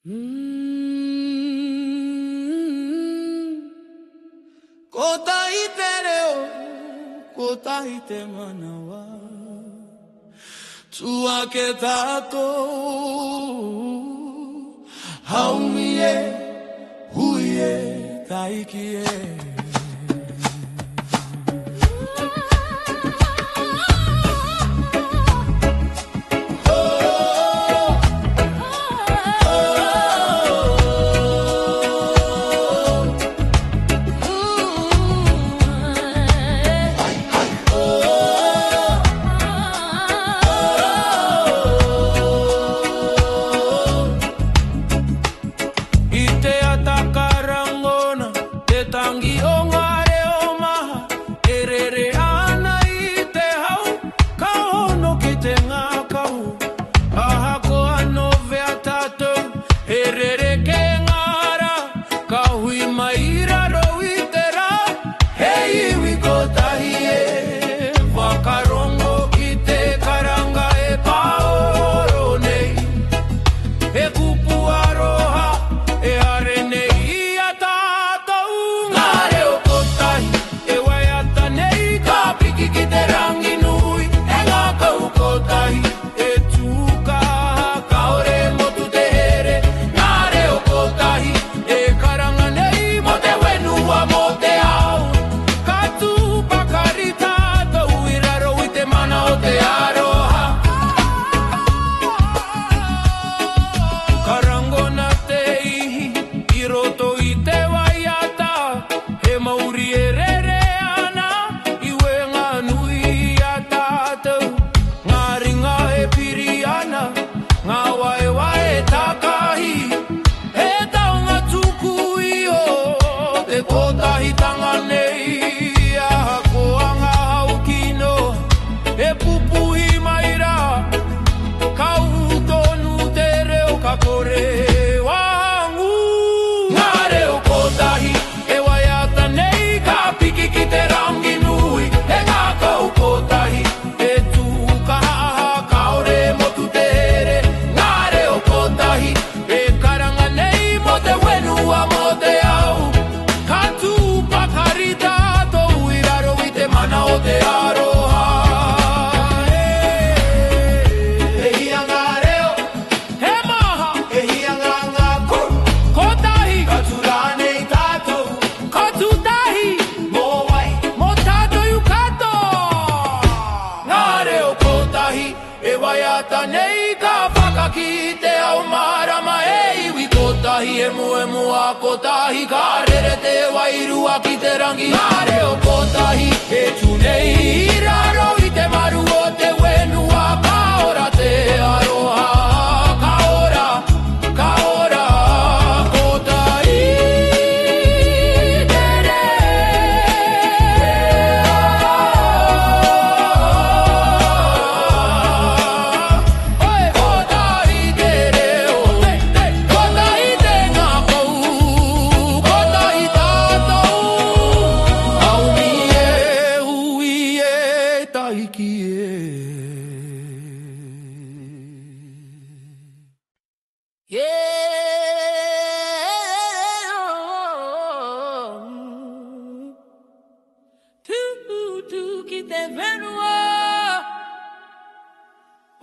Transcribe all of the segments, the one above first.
Kota ite reo, kota ite manawa, tua ke tato, haumie, huie, taikie. Kotahi karere te wairua ki te rangi are o kotahi e tunei raro I te maru o te wenua kaora te aroha kaora kaora kotahi tere oi kotahi tere kotahi te ngako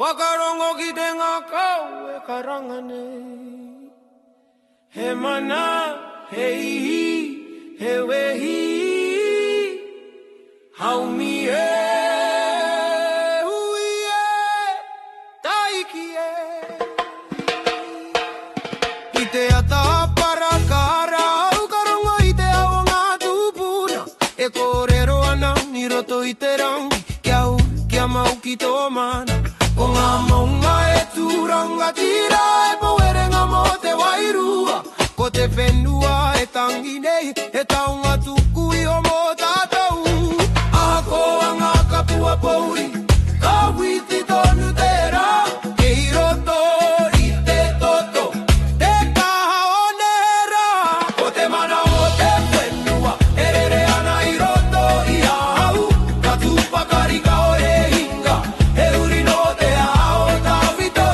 Wakarongo ki te ngakau e karangane. He mana, he ihi, he wehi, haumi e, hui e, taiki e. I te ata para kara, au karongo I te ao ngā tupuna. E kōrero ana, ni roto I te rangi, kia mau ki tō mana. Ko ngā maunga e tūranga tira e poerenga mo te wairua. Ko te whenua e tangi nei, e taunga tuku I o mo tātou. Aha koa ngā kapua pouri, ka witi tonu te rā. Kei roto I te toto, te kaha o ne rā. Ko te mana o te whenua, e rere ana I roto I ahau. Ka tūpakari ka o e hinga, he uri no te ao tawhito.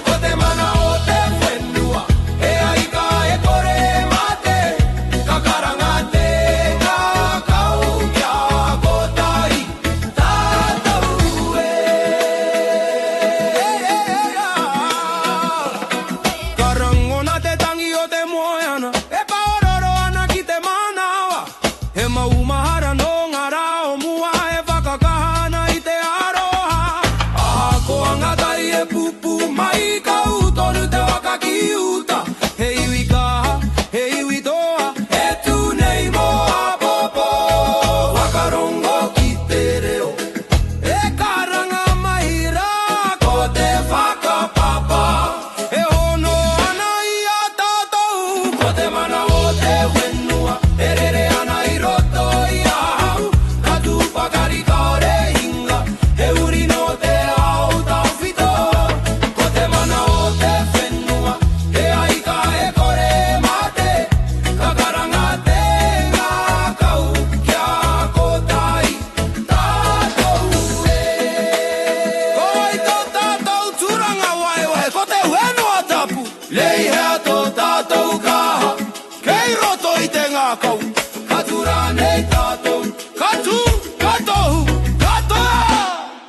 Ko te mana o te kau katura nei tatou katou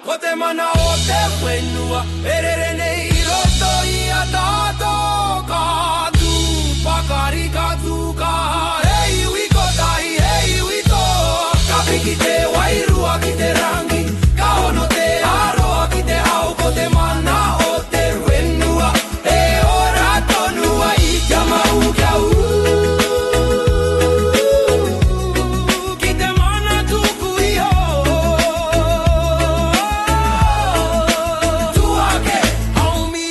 ko te mana o te whenua erere nei roto I a tatou katu pakari katu ka hei ui ko tai hei ui to ka piki te wairua ki te rangi ka ono te aroa ki te au ko te mana o te whenua e ora tonua I kia mau kia ki te mana tuku iho tuake haumi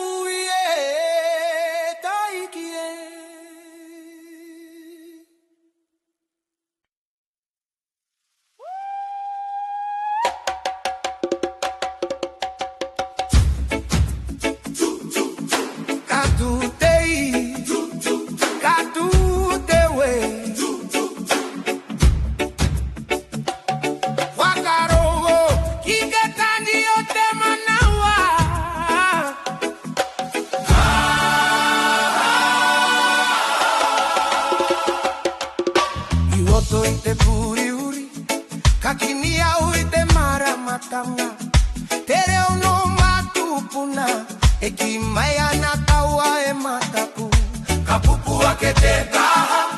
ui taiki Katu tei, katu te we wakarongo, ki ke tani o te manawa I oto I te puri uri, ka kini au I te maramatanga Te reo no matupuna E ki mai ana taua e mataku Ka pupu ake te kaha